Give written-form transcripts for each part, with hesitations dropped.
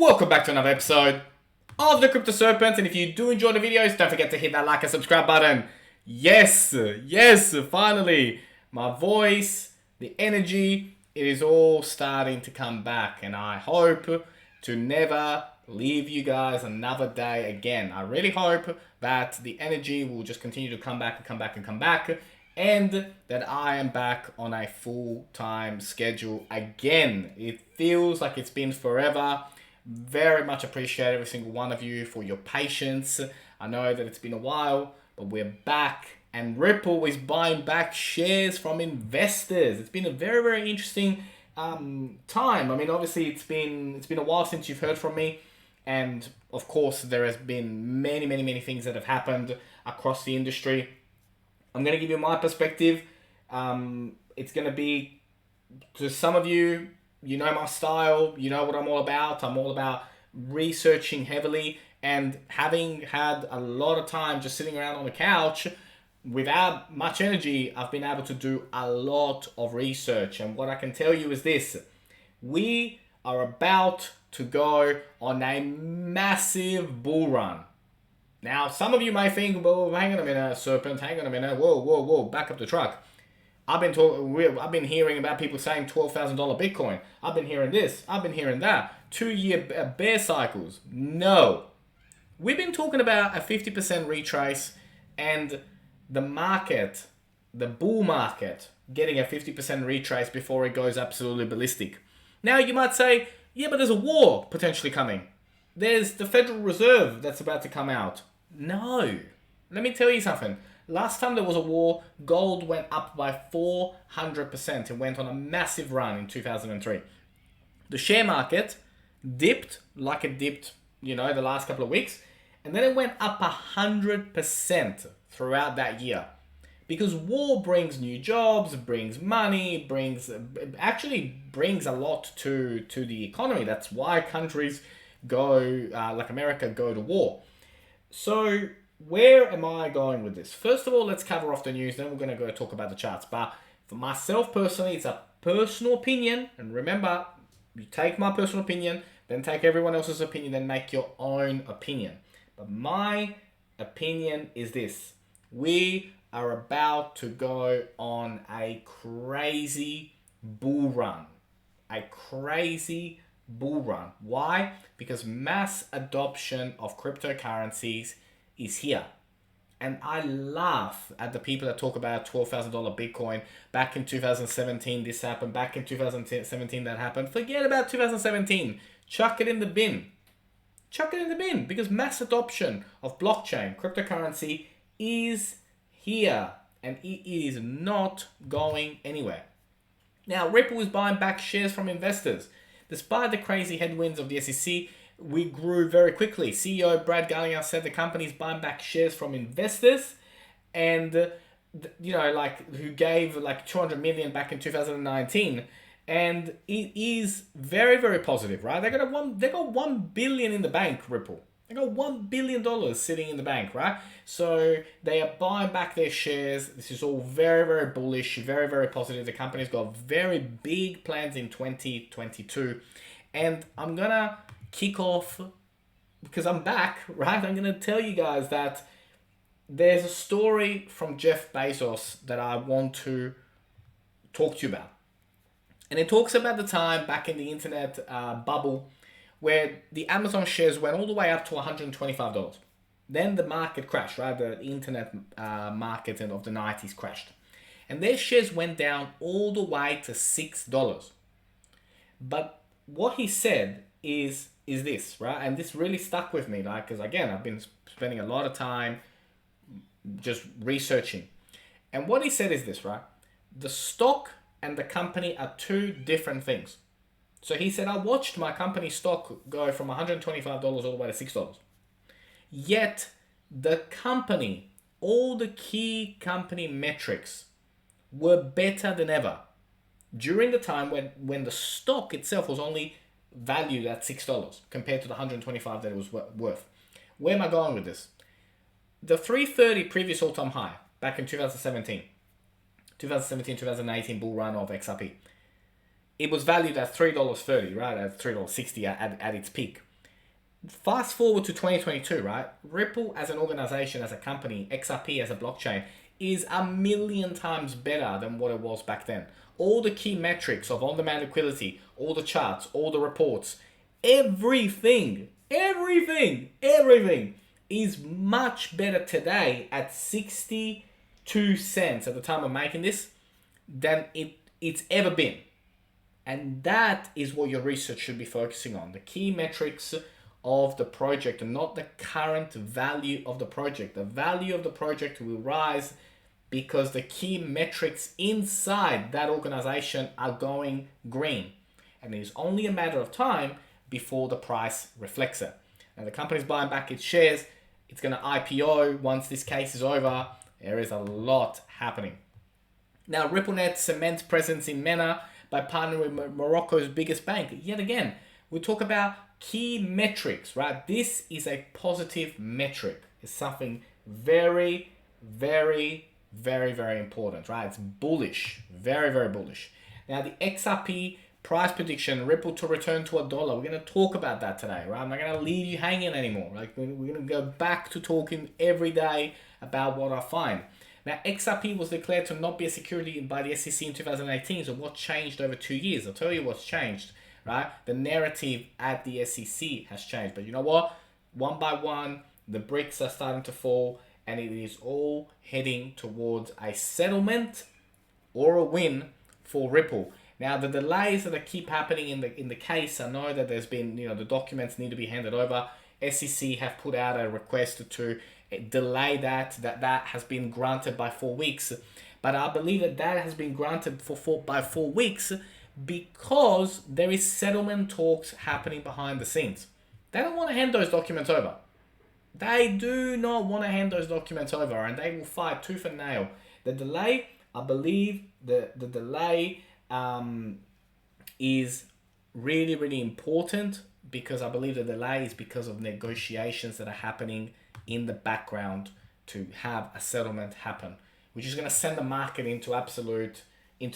Welcome back to another episode of the Crypto Serpent, and if you do enjoy the videos, don't forget to hit that like and subscribe button. Yes, finally, my voice, the energy, it is all starting to come back, and I hope to never leave you guys another day again. I really hope that the energy will just continue to come back, and that I am back on a full-time schedule again. It feels like it's been forever. Very much appreciate every single one of you for your patience. I know that it's been a while, but we're back, and Ripple is buying back shares from investors. It's been a very interesting time. I mean, obviously it's been a while since you've heard from me, and of course there has been many things that have happened across the industry. I'm going to give you my perspective. It's going to be, to some of you, you know my style, you know what I'm all about. I'm all about researching heavily, and having had a lot of time just sitting around on the couch without much energy, I've been able to do a lot of research. And what I can tell you is this: we are about to go on a massive bull run. Now, some of you may think, well, hang on a minute, Serpent, hang on a minute, whoa, back up the truck. I've been hearing about people saying $12,000 Bitcoin. I've been hearing this. I've been hearing that. 2-year bear cycles. No. We've been talking about a 50% retrace, and the market, the bull market, getting a 50% retrace before it goes absolutely ballistic. Now, you might say, yeah, but there's a war potentially coming. There's the Federal Reserve that's about to come out. No. Let me tell you something. Last time there was a war, gold went up by 400%. It went on a massive run in 2003. The share market dipped like it dipped, the last couple of weeks. And then it went up 100% throughout that year. Because war brings new jobs, brings money, brings a lot to the economy. That's why countries go, like America, go to war. So where am I going with this? First of all, let's cover off the news, then we're going to go talk about the charts. But for myself personally, it's a personal opinion. And remember, you take my personal opinion, then take everyone else's opinion, then make your own opinion. But my opinion is this: we are about to go on a crazy bull run. A crazy bull run. Why? Because mass adoption of cryptocurrencies is here. And I laugh at the people that talk about $12,000 Bitcoin. Back in 2017 this happened, back in 2017 that happened. Forget about 2017. Chuck it in the bin. Chuck it in the bin, because mass adoption of blockchain, cryptocurrency, is here, and it is not going anywhere. Now, Ripple is buying back shares from investors. Despite the crazy headwinds of the SEC, we grew very quickly. CEO Brad Garlinghouse said the company is buying back shares from investors, and who gave like 200 million back in 2019, and it is very positive, right? They got $1 billion in the bank, Ripple. They got $1 billion sitting in the bank, right? So they are buying back their shares. This is all very bullish, very positive. The company's got very big plans in 2022. And I'm going to kick off, because I'm back, right? I'm going to tell you guys that there's a story from Jeff Bezos that I want to talk to you about. And it talks about the time back in the internet bubble where the Amazon shares went all the way up to $125. Then the market crashed, right? The internet market of the 90s crashed. And their shares went down all the way to $6. But what he said is this, right? And this really stuck with me, like, because again, I've been spending a lot of time just researching. And what he said is this, right? The stock and the company are two different things. So he said, I watched my company stock go from $125 all the way to $6. Yet the company, all the key company metrics were better than ever during the time when the stock itself was only valued at $6 compared to the $125 that it was worth. Where am I going with this? The 330 previous all-time high back in 2017-2018 bull run of XRP. It was valued at $3.30, right? At $3.60 at its peak. fast forward to 2022, right? Ripple as an organization, as a company, XRP as a blockchain, is a million times better than what it was back then. All the key metrics of on-demand liquidity, all the charts, all the reports, everything is much better today at 62 cents at the time of making this than it's ever been. And that is what your research should be focusing on. The key metrics of the project and not the current value of the project. The value of the project will rise because the key metrics inside that organization are going green. And it is only a matter of time before the price reflects it. Now the company's buying back its shares. It's going to IPO once this case is over. There is a lot happening. Now RippleNet cements presence in MENA by partnering with Morocco's biggest bank. Yet again, we talk about key metrics, right? This is a positive metric. It's something very important, right? It's bullish, very bullish. Now the XRP price prediction, Ripple to return to $1. We're going to talk about that today, right? I'm not going to leave you hanging anymore. Like we're going to go back to talking every day about what I find. Now, XRP was declared to not be a security by the SEC in 2018. So what changed over 2 years? I'll tell you what's changed, right? The narrative at the SEC has changed. But you know what? One by one, the bricks are starting to fall, and it is all heading towards a settlement or a win for Ripple. Now, the delays that keep happening in the case, I know that there's been, the documents need to be handed over. SEC have put out a request to delay that has been granted by 4 weeks. But I believe that has been granted by 4 weeks because there is settlement talks happening behind the scenes. They don't want to hand those documents over. They do not want to hand those documents over, and they will fight tooth and nail. The delay, I believe, the delay is really important because I believe the delay is because of negotiations that are happening in the background to have a settlement happen, which is going to send the market into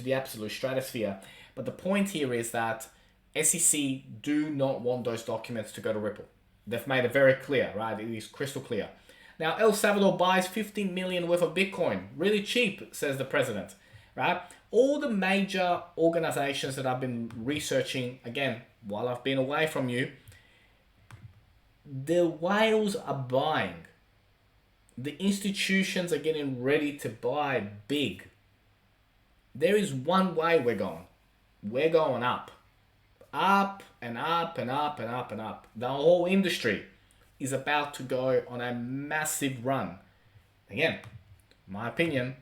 the absolute stratosphere. But the point here is that SEC do not want those documents to go to Ripple. They've made it very clear, right? It is crystal clear. Now, El Salvador buys 15 million worth of Bitcoin. Really cheap, says the president, right? All the major organizations that I've been researching, again, while I've been away from you, the whales are buying. The institutions are getting ready to buy big. There is one way we're going. We're going up. Up and up and up and up and up. The whole industry is about to go on a massive run. Again, my opinion,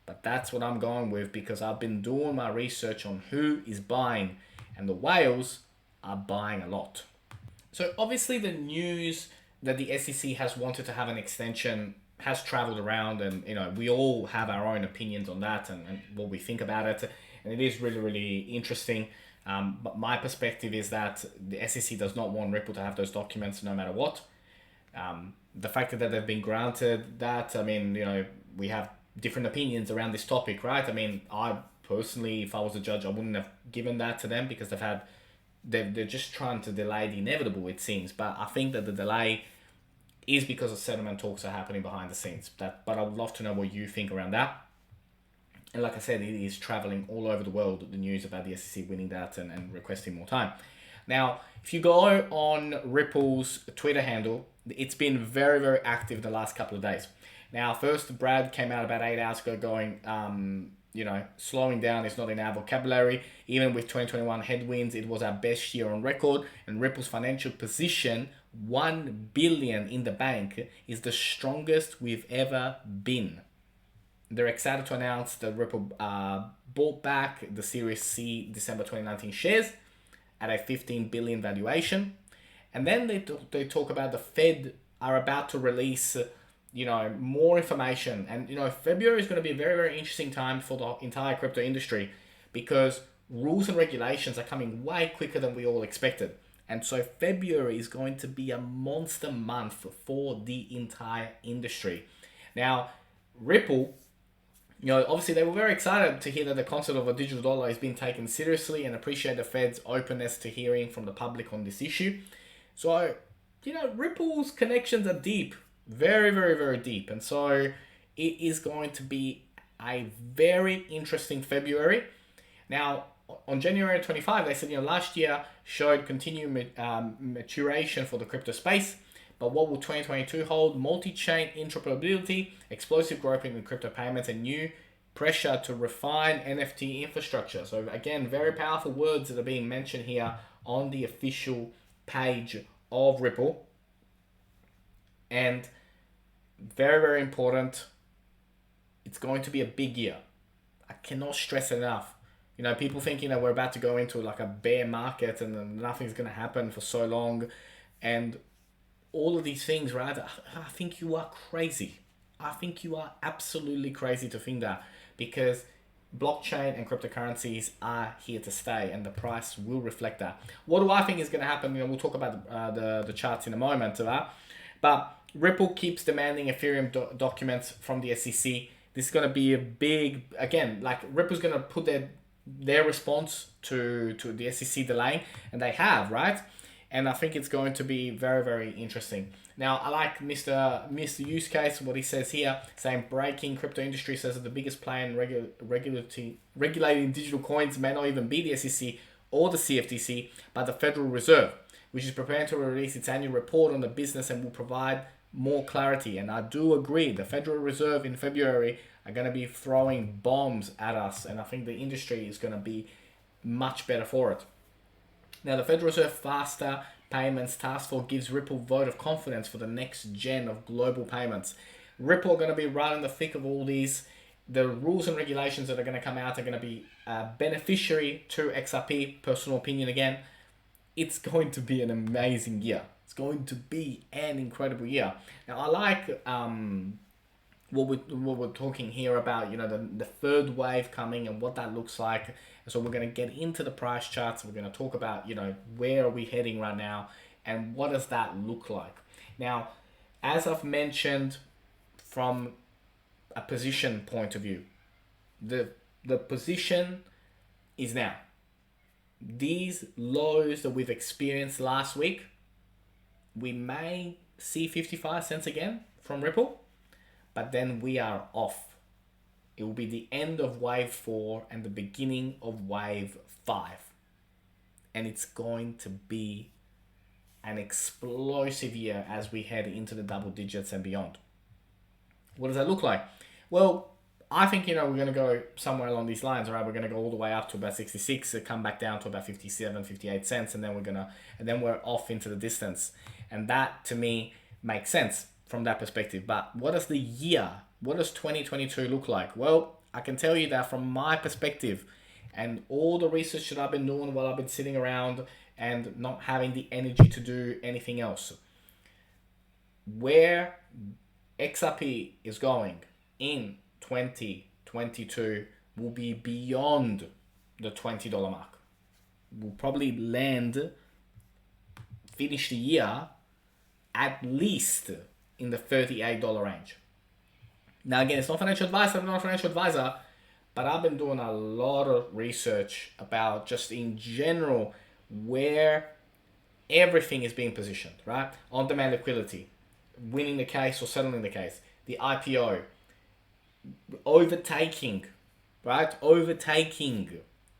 but that's what I'm going with because I've been doing my research on who is buying, and the whales are buying a lot. So obviously the news that the SEC has wanted to have an extension has traveled around, and we all have our own opinions on that and what we think about it, and it is really interesting. But my perspective is that the SEC does not want Ripple to have those documents no matter what. The fact that they've been granted that, we have different opinions around this topic, right? I personally, if I was a judge, I wouldn't have given that to them because they're just trying to delay the inevitable, it seems. But I think that the delay is because of settlement talks are happening behind the scenes. But I would love to know what you think around that. And like I said, it is traveling all over the world, the news about the SEC winning that and requesting more time. Now, if you go on Ripple's Twitter handle, it's been very active the last couple of days. Now, first, Brad came out about 8 hours ago going, slowing down is not in our vocabulary. Even with 2021 headwinds, it was our best year on record. And Ripple's financial position, $1 billion in the bank, is the strongest we've ever been. They're excited to announce that Ripple bought back the Series C December 2019 shares at a $15 billion valuation. And then they talk about the Fed are about to release more information. And, February is going to be a very interesting time for the entire crypto industry because rules and regulations are coming way quicker than we all expected. And so February is going to be a monster month for the entire industry. Now, Ripple, obviously they were very excited to hear that the concept of a digital dollar is being taken seriously and appreciate the Fed's openness to hearing from the public on this issue. So Ripple's connections are deep, very, very, very deep. And so it is going to be a very interesting February. Now, on January 25, they said, last year showed continued maturation for the crypto space. But what will 2022 hold? Multi-chain interoperability, explosive growth in crypto payments, and new pressure to refine NFT infrastructure. So again, very powerful words that are being mentioned here on the official page of Ripple. And very, very important, it's going to be a big year. I cannot stress it enough. People thinking that we're about to go into like a bear market and then nothing's going to happen for so long. And all of these things, right? I think you are crazy. I think you are absolutely crazy to think that, because blockchain and cryptocurrencies are here to stay, and the price will reflect that. What do I think is going to happen? We'll talk about the charts in a moment, right? But Ripple keeps demanding Ethereum documents from the SEC. This is going to be a big, again, like Ripple's going to put their response to the SEC delaying, and they have, right? And I think it's going to be very, very interesting. Now, I like Mr. Use Case, what he says here, saying breaking crypto industry says that the biggest player in regulating digital coins may not even be the SEC or the CFTC, but the Federal Reserve, which is preparing to release its annual report on the business and will provide more clarity. And I do agree, the Federal Reserve in February are going to be throwing bombs at us, and I think the industry is going to be much better for it. Now, the Federal Reserve Faster Payments Task Force gives Ripple vote of confidence for the next gen of global payments. Ripple are going to be right in the thick of all these. The rules and regulations that are going to come out are going to be beneficiary to XRP, personal opinion again. It's going to be an amazing year. It's going to be an incredible year. Now, I like what we're talking here about, the third wave coming and what that looks like. And so we're going to get into the price charts. We're going to talk about, where are we heading right now and what does that look like. Now, as I've mentioned, from a position point of view, the position is now. These lows that we've experienced last week, we may see 55 cents again from Ripple, but then we are off. It will be the end of wave 4 and the beginning of wave 5. And it's going to be an explosive year as we head into the double digits and beyond. What does that look like? Well, I think, we're going to go somewhere along these lines, right? We're going to go all the way up to about 66, come back down to about 57, 58 cents, and then we're off into the distance. And that, to me, makes sense from that perspective. But what does 2022 look like? Well, I can tell you that from my perspective and all the research that I've been doing while I've been sitting around and not having the energy to do anything else, where XRP is going in 2022 will be beyond the $20 mark. We'll probably finish the year at least in the $38 range. Now, again, it's not financial advice. I'm not a financial advisor, but I've been doing a lot of research about just in general where everything is being positioned, right? On-demand liquidity, winning the case or settling the case, the IPO, overtaking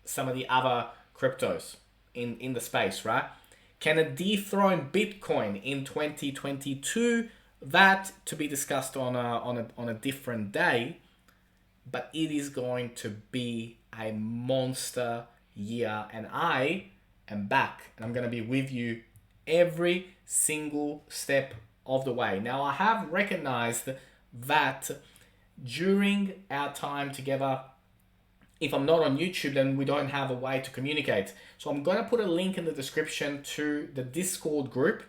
some of the other cryptos in the space, right? Can it dethrone Bitcoin in 2022? That to be discussed on a different day, but it is going to be a monster year, and I am back, and I'm going to be with you every single step of the way. Now, I have recognized that during our time together, if I'm not on YouTube, then we don't have a way to communicate. So I'm going to put a link in the description to the Discord group,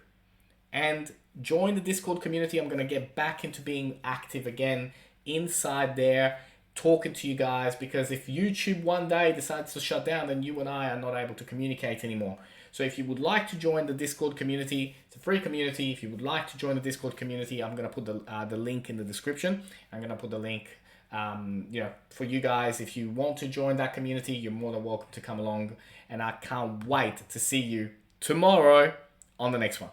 and join the Discord community. I'm going to get back into being active again inside there, talking to you guys, because if YouTube one day decides to shut down, then you and I are not able to communicate anymore. So if you would like to join the Discord community, it's a free community. If you would like to join the Discord community, I'm going to put the link in the description. I'm going to put the link for you guys. If you want to join that community, you're more than welcome to come along, and I can't wait to see you tomorrow on the next one.